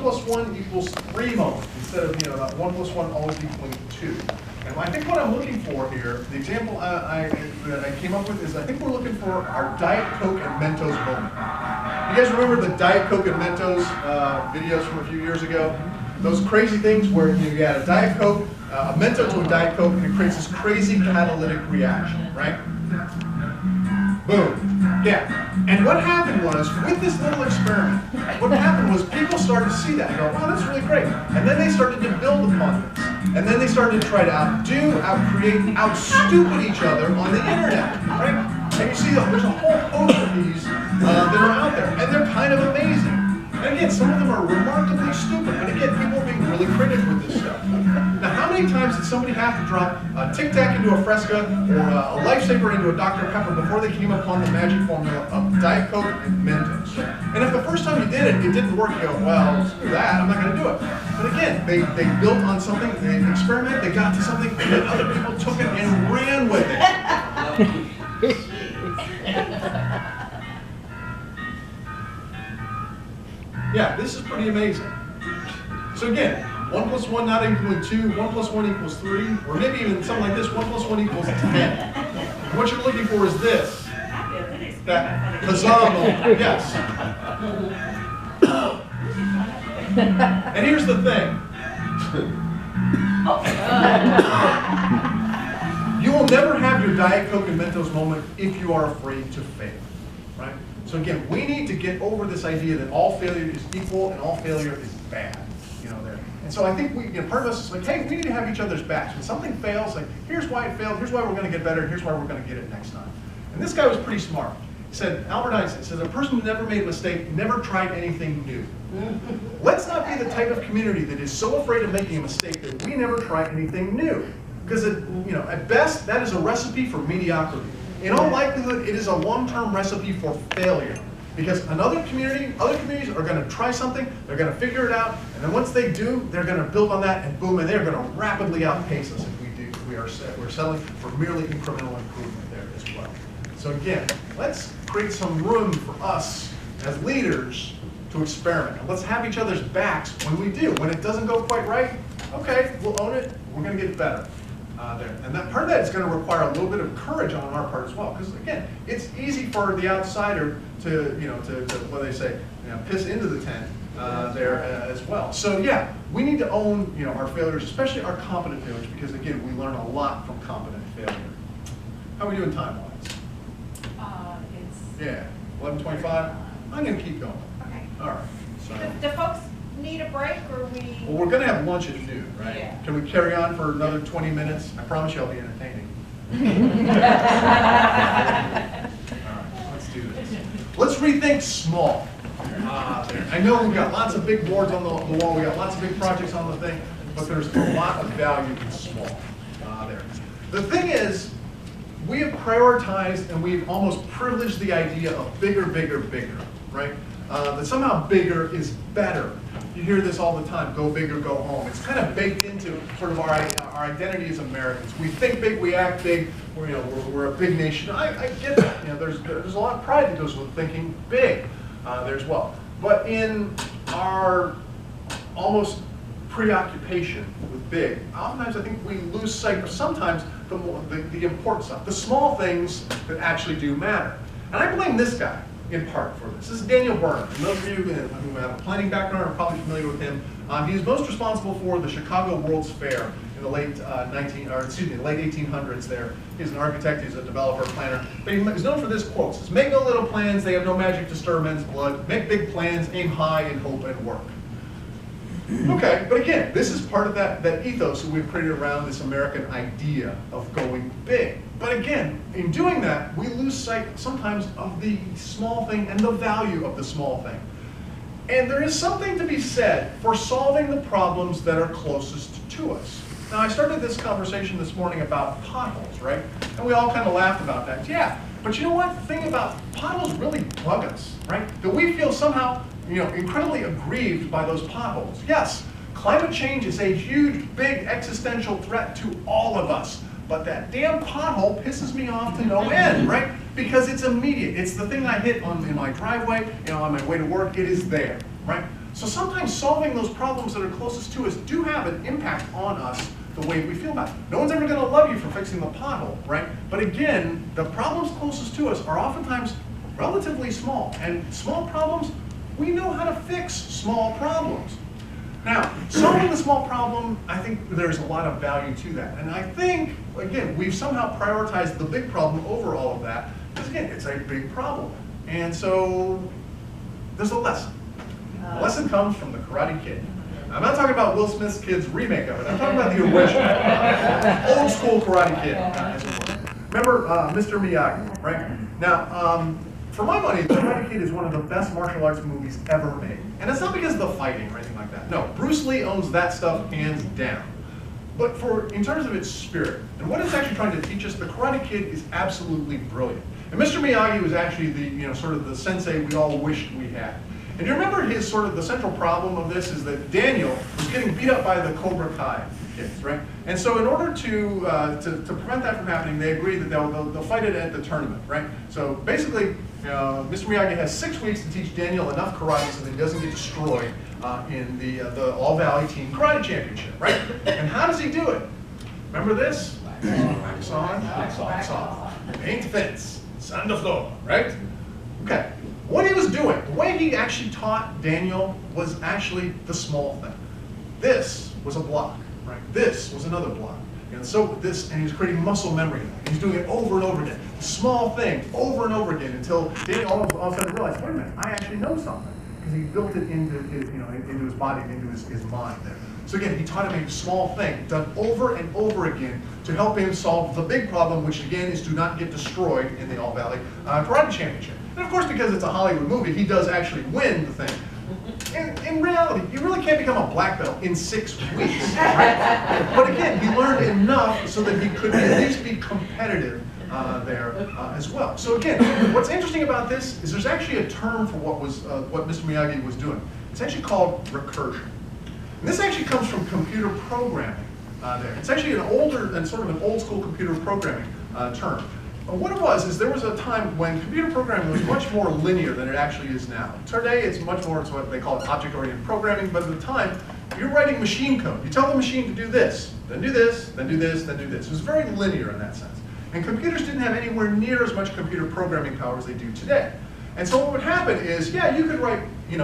plus 1 equals 3 moment instead of that 1 plus 1 always equaling 2. And I think what I'm looking for here, the example that I came up with is I think we're looking for our Diet Coke and Mentos moment. You guys remember the Diet Coke and Mentos videos from a few years ago? Those crazy things where you add a Diet Coke, a Mento to a Diet Coke, and it creates this crazy catalytic reaction, right? Boom. Yeah. And what happened was, with this little experiment, what happened was people started to see that and go, wow, that's really great. And then they started to build upon this. And then they started to try to outdo, outcreate, outstupid each other on the internet, right? And you see there's a whole host of these that are out there, and they're kind of amazing. And again, some of them are remarkably stupid, but again, people are being really critical with this stuff. Now, how many times did somebody have to drop a Tic Tac into a Fresca or a Lifesaver into a Dr. Pepper before they came upon the magic formula of Diet Coke and Mentos? And if the first time you did it, it didn't work, you go, well, screw that, I'm not going to do it. But again, they built on something, they experimented, they got to something, and then other people took it and ran with it. Yeah, this is pretty amazing. So again, 1 plus 1 not equaling 2, 1 plus 1 equals 3, or maybe even something like this, 1 plus 1 equals 10. And what you're looking for is this. That huzzah moment, yes. And here's the thing. You will never have your Diet Coke and Mentos moment if you are afraid to fail, right? So again, we need to get over this idea that all failure is equal and all failure is bad, there. And so I think part of us is like, hey, we need to have each other's backs. When something fails, like, here's why it failed, here's why we're going to get better, here's why we're going to get it next time. And this guy was pretty smart. He said, Albert Einstein says, a person who never made a mistake never tried anything new. Let's not be the type of community that is so afraid of making a mistake that we never try anything new. Because at best, that is a recipe for mediocrity. In all likelihood, it is a long-term recipe for failure. Because other communities are going to try something, they're going to figure it out, and then once they do, they're going to build on that, and boom, and they're going to rapidly outpace us if we do. We're settling for merely incremental improvement there as well. So again, let's create some room for us as leaders to experiment. And let's have each other's backs when we do. When it doesn't go quite right, okay, we'll own it, we're going to get better. There. And that part of that is going to require a little bit of courage on our part as well, because again, it's easy for the outsider to, what they say, piss into the tent there as well. So yeah, we need to own, our failures, especially our competent failures, because again, we learn a lot from competent failure. How are we doing time-wise? Yeah, 11:25. I'm going to keep going. Okay. All right. So. Do folks need a break, or we? Well, we're going to have lunch at noon, right? Yeah. Can we carry on for another 20 minutes? I promise you I'll be entertaining. All right, let's do this. Let's rethink small. There. I know we've got lots of big boards on the wall, we got lots of big projects on the thing, but there's a lot of value in small. There. The thing is, we have prioritized and we've almost privileged the idea of bigger, bigger, bigger, right? That somehow bigger is better. You hear this all the time, go big or go home. It's kind of baked into sort of our identity as Americans. We think big, we act big, we're a big nation. I get that. There's a lot of pride that goes with thinking big there as well. But in our almost preoccupation with big, oftentimes I think we lose sight of sometimes the important stuff, the small things that actually do matter. And I blame this guy in part for this. This is Daniel Burnham. And those of you who have a planning background are probably familiar with him. He's most responsible for the Chicago World's Fair in the late late 1800s there. He's an architect, he's a developer, planner. But he's known for this quote. He says, make no little plans, they have no magic to stir men's blood. Make big plans, aim high, and hope and work. Okay, but again, this is part of that ethos that we've created around this American idea of going big. But again, in doing that, we lose sight sometimes of the small thing and the value of the small thing. And there is something to be said for solving the problems that are closest to us. Now, I started this conversation this morning about potholes, right? And we all kind of laughed about that. Yeah, but you know what? The thing about potholes really bug us, right? That we feel somehow incredibly aggrieved by those potholes. Yes, climate change is a huge, big existential threat to all of us. But that damn pothole pisses me off to no end, right? Because it's immediate. It's the thing I hit in my driveway, on my way to work. It is there, right? So sometimes solving those problems that are closest to us do have an impact on us, the way we feel about it. No one's ever going to love you for fixing the pothole, right? But again, the problems closest to us are oftentimes relatively small. And small problems, we know how to fix small problems. Now, solving the small problem, I think there's a lot of value to that. And I think, again, we've somehow prioritized the big problem over all of that, because again, it's a big problem. And so, there's a lesson. The lesson comes from the Karate Kid. I'm not talking about Will Smith's Kid's remake of it. I'm talking about the original, old school Karate Kid, as it were. Remember Mr. Miyagi, right? Now, for my money, The Karate Kid is one of the best martial arts movies ever made. And it's not because of the fighting or anything like that. No, Bruce Lee owns that stuff hands down. But in terms of its spirit, and what it's actually trying to teach us, The Karate Kid is absolutely brilliant. And Mr. Miyagi was actually the, sort of the sensei we all wished we had. And you remember his the central problem of this is that Daniel was getting beat up by the Cobra Kai kids, right? And so in order to prevent that from happening, they agreed that they'll fight it at the tournament, right? So basically, Mr. Miyagi has 6 weeks to teach Daniel enough karate so that he doesn't get destroyed in the All Valley Team Karate Championship, right? And how does he do it? Remember this? Wax on, wax off. Paint fence, sand the floor, right? Okay. What he was doing, the way he actually taught Daniel was actually the small thing. This was a block, right? This was another block. And so this, and he was creating muscle memory. He's doing it over and over again. Small thing, over and over again, until Daniel all of a sudden realized, wait a minute, I actually know something. Because he built it into his, into his body, into his mind there. So again, he taught him a small thing, done over and over again, to help him solve the big problem, which again is to not get destroyed in the All Valley Karate Championship. And of course, because it's a Hollywood movie, he does actually win the thing. In reality, you really can't become a black belt in 6 weeks, right? But again, he learned enough so that he could at least be competitive there as well. So again, what's interesting about this is there's actually a term for what Mr. Miyagi was doing. It's actually called recursion. And this actually comes from computer programming there. It's actually an older and sort of an old school computer programming term. What it was is there was a time when computer programming was much more linear than it actually is now. Today it's much more, it's what they call object-oriented programming, but at the time, you're writing machine code. You tell the machine to do this, then do this, then do this, then do this. It was very linear in that sense. And computers didn't have anywhere near as much computer programming power as they do today. And so what would happen is, yeah, you could write,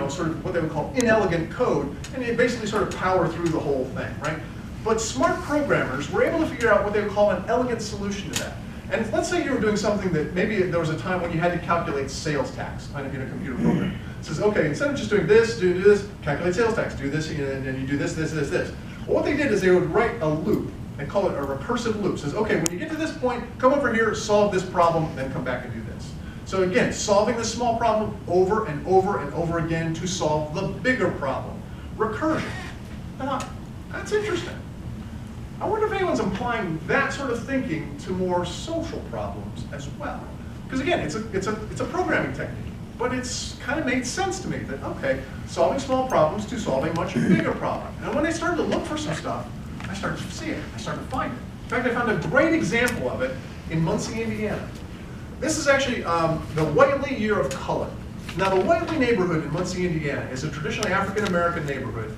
sort of what they would call inelegant code, and you basically sort of power through the whole thing, right? But smart programmers were able to figure out what they would call an elegant solution to that. And let's say you were doing something that maybe there was a time when you had to calculate sales tax in a computer program. It says, okay, instead of just doing this, do this, calculate sales tax, do this, and you do this, this, this, this. Well, what they did is they would write a loop. They call it a recursive loop. It says, okay, when you get to this point, come over here, solve this problem, then come back and do this. So again, solving this small problem over and over and over again to solve the bigger problem. Recursion. Now, that's interesting. I wonder if anyone's applying that sort of thinking to more social problems as well. Because again, it's a programming technique, but it's kind of made sense to me that, okay, solving small problems to solve a much bigger problem. And when I started to look for some stuff, I started to see it, I started to find it. In fact, I found a great example of it in Muncie, Indiana. This is actually the Whiteley Year of Color. Now, the Whiteley neighborhood in Muncie, Indiana is a traditionally African-American neighborhood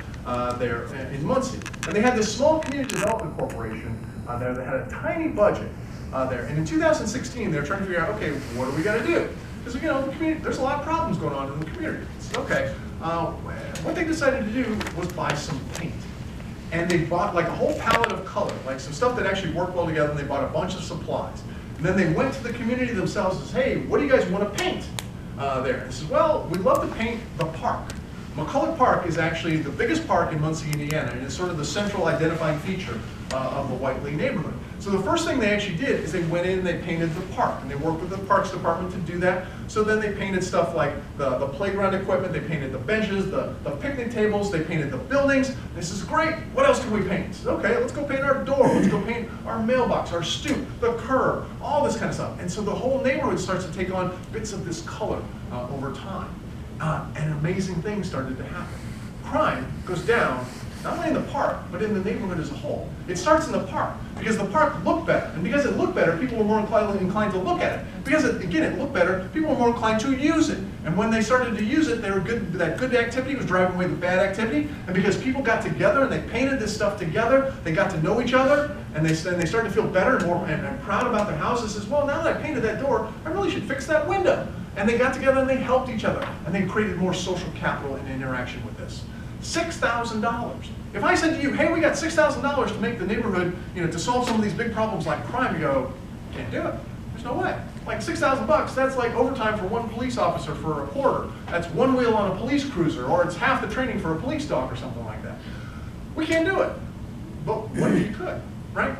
there in Muncie. And they had this small community development corporation there that had a tiny budget there. And in 2016, they were trying to figure out, okay, what are we going to do? Because, the community, there's a lot of problems going on in the community. So, okay, what they decided to do was buy some paint. And they bought like a whole palette of color, like some stuff that actually worked well together, and they bought a bunch of supplies. And then they went to the community themselves and said, hey, what do you guys want to paint there? They said, well, we'd love to paint the park. McCulloch Park is actually the biggest park in Muncie, Indiana, and it's sort of the central identifying feature of the Whiteley neighborhood. So the first thing they actually did is they went in and they painted the park, and they worked with the Parks Department to do that. So then they painted stuff like the playground equipment, they painted the benches, the picnic tables, they painted the buildings. This is great, what else can we paint? Okay, let's go paint our door, let's go paint our mailbox, our stoop, the curb, all this kind of stuff. And so the whole neighborhood starts to take on bits of this color over time. And amazing things started to happen. Crime goes down, not only in the park, but in the neighborhood as a whole. It starts in the park, because the park looked better. And because it looked better, people were more inclined to look at it. Because, it looked better, people were more inclined to use it. And when they started to use it, they were good. That good activity was driving away the bad activity. And because people got together and they painted this stuff together, they got to know each other, and they started to feel better and more and proud about their houses. As well, now that I painted that door, I really should fix that window. And they got together and they helped each other, and they created more social capital and interaction with this. $6,000. If I said to you, hey, we got $6,000 to make the neighborhood, to solve some of these big problems like crime, you go, can't do it. There's no way. Like $6,000, that's like overtime for one police officer for a quarter. That's one wheel on a police cruiser, or it's half the training for a police dog or something like that. We can't do it. But what if you could, right?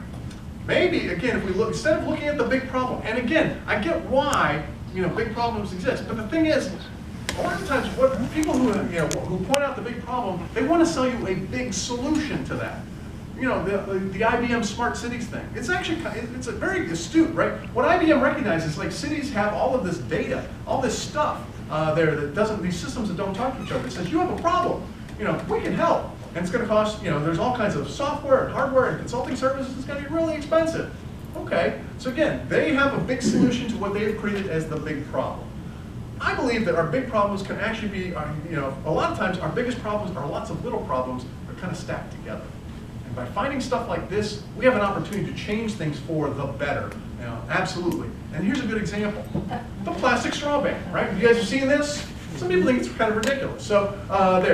Maybe, again, if we look, instead of looking at the big problem, and again, I get why, big problems exist, but the thing is, a lot of times, what people who point out the big problem, they want to sell you a big solution to that. The IBM Smart Cities thing. It's actually, it's a very astute, right? What IBM recognizes, like cities have all of this data, all this stuff there that doesn't, these systems that don't talk to each other. It says, you have a problem, we can help. And it's going to cost, there's all kinds of software and hardware and consulting services. It's going to be really expensive. Okay, so again, they have a big solution to what they have created as the big problem. I believe that our big problems can actually be, a lot of times our biggest problems are lots of little problems that are kind of stacked together. And by finding stuff like this, we have an opportunity to change things for the better. Absolutely. And here's a good example. The plastic straw ban, right? You guys have seen this? Some people think it's kind of ridiculous. So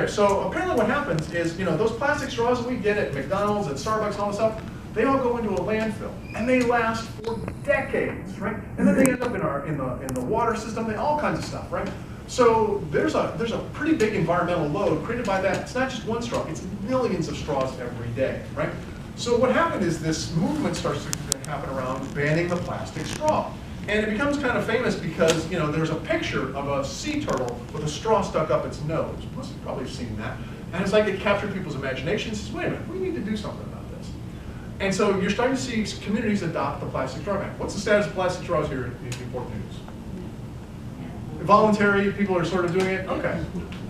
So apparently what happens is, those plastic straws that we get at McDonald's and Starbucks and all this stuff, they all go into a landfill, and they last for decades, right? And then they end up in the water system, all kinds of stuff, right? So there's a pretty big environmental load created by that. It's not just one straw; it's millions of straws every day, right? So what happened is this movement starts to happen around banning the plastic straw, and it becomes kind of famous because there's a picture of a sea turtle with a straw stuck up its nose. Most of you probably have seen that, and it's like it captured people's imaginations. Says, wait a minute, we need to do something about this. And so you're starting to see communities adopt the plastic straw ban. What's the status of plastic straws here in Newport News? Voluntary, people are sort of doing it? Okay.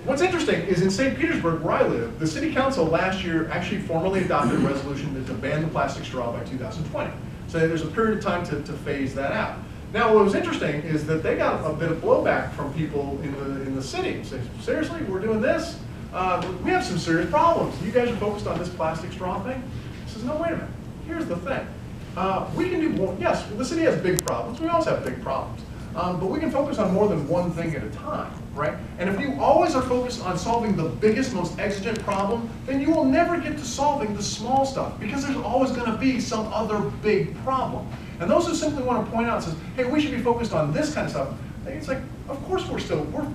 What's interesting is in St. Petersburg, where I live, the city council last year actually formally adopted a resolution to ban the plastic straw by 2020. So there's a period of time to phase that out. Now, what was interesting is that they got a bit of blowback from people in the city. Say, seriously, we're doing this? We have some serious problems. You guys are focused on this plastic straw thing? He says, no, wait a minute. Here's the thing. We can do more. Yes, the city has big problems. We also have big problems. But we can focus on more than one thing at a time, right? And if you always are focused on solving the biggest, most exigent problem, then you will never get to solving the small stuff, because there's always going to be some other big problem. And those who simply want to point out and says, hey, we should be focused on this kind of stuff, it's like, of course we're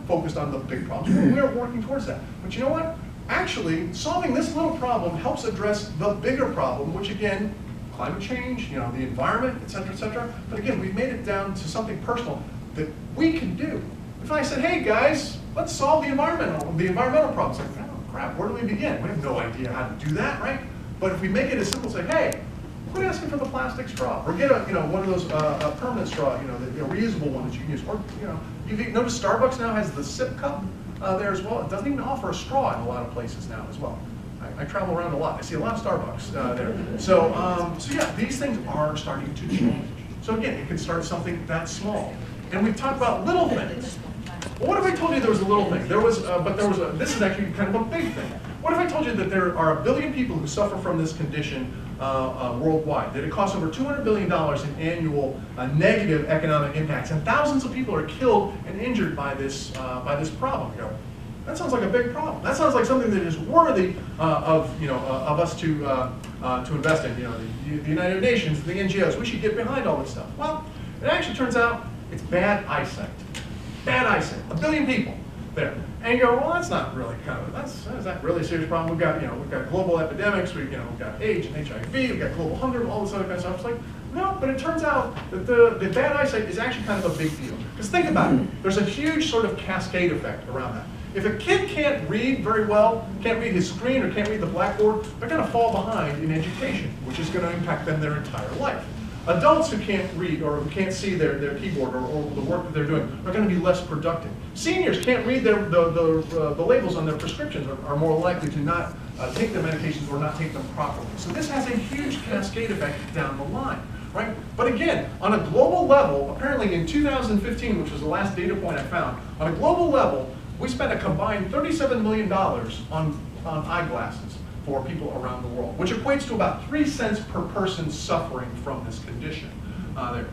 focused on the big problems. We're working towards that. But you know what? Actually, solving this little problem helps address the bigger problem, which again, climate change, the environment, et cetera, et cetera. But again, we've made it down to something personal that we can do. If I said, hey guys, let's solve the environmental problems, like, oh crap, where do we begin? We have no idea how to do that, right? But if we make it as simple as say, hey, quit asking for the plastic straw, or get one of those permanent straw, the reusable one that you can use. Or you notice Starbucks now has the sip cup there as well. It doesn't even offer a straw in a lot of places now as well. I travel around a lot. I see a lot of Starbucks there. So yeah, these things are starting to change. So again, it can start something that small. And we've talked about little things. Well, what if I told you there was a little thing? This is actually kind of a big thing. What if I told you that there are 1 billion people who suffer from this condition worldwide, that it costs over $200 billion in annual negative economic impacts, and thousands of people are killed and injured by this problem? That sounds like a big problem. That sounds like something that is worthy of us to invest in. The United Nations, the NGOs, we should get behind all this stuff. Well, it actually turns out it's bad eyesight. Bad eyesight. 1 billion people there. And you go, well, that's not really that's not really a serious problem. We've got global epidemics. We've got AIDS and HIV. We've got global hunger, all this other kind of stuff. It's like, no, but it turns out that the bad eyesight is actually kind of a big deal. Because think about it. There's a huge sort of cascade effect around that. If a kid can't read very well, can't read his screen, or can't read the blackboard, they're going to fall behind in education, which is going to impact them their entire life. Adults who can't read or who can't see their keyboard or the work that they're doing are going to be less productive. Seniors can't read the labels on their prescriptions, are more likely to not take their medications or not take them properly. So this has a huge cascade effect down the line. right? But again, on a global level, apparently in 2015, which was the last data point I found, on a global level, we spent a combined $37 million on eyeglasses for people around the world, which equates to about 3 cents per person suffering from this condition.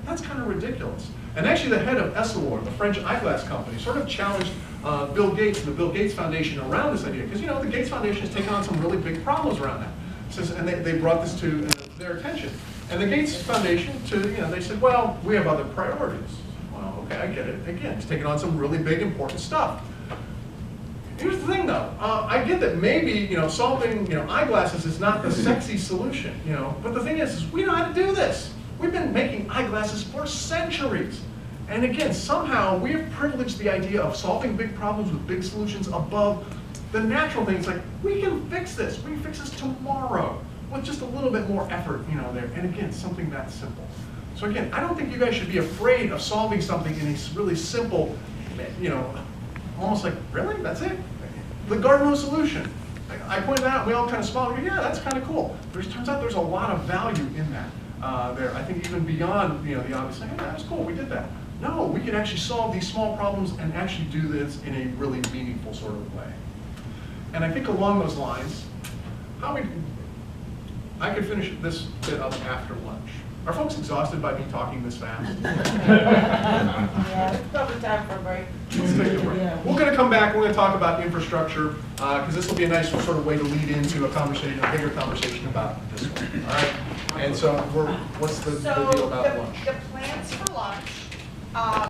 That's kind of ridiculous. And actually the head of Essilor, the French eyeglass company, sort of challenged Bill Gates and the Bill Gates Foundation around this idea, because the Gates Foundation has taken on some really big problems around that. And they brought this to their attention. And the Gates Foundation, they said, well, we have other priorities. Well, okay, I get it. Again, it's taking on some really big, important stuff. Here's the thing, though. I get that maybe solving eyeglasses is not the sexy solution. But the thing is we know how to do this. We've been making eyeglasses for centuries. And again, somehow we have privileged the idea of solving big problems with big solutions above the natural things. Like, we can fix this. We can fix this tomorrow with just a little bit more effort, there. And again, something that simple. So again, I don't think you guys should be afraid of solving something in a really simple, almost like, really? That's it? The garden solution. I pointed that out, we all kind of smiled, and go, yeah, that's kind of cool. But it turns out there's a lot of value in that. I think even beyond the obvious, like, hey, that's cool, we did that. No, we can actually solve these small problems and actually do this in a really meaningful sort of way. And I think along those lines, I could finish this bit up after lunch. Are folks exhausted by me talking this fast? Yeah, it's probably time for a break. Let's take a break. Yeah. We're going to come back. We're going to talk about infrastructure because this will be a nice sort of way to lead into a conversation, a bigger conversation about this one. All right. And so, what's the deal about lunch? The plans for lunch.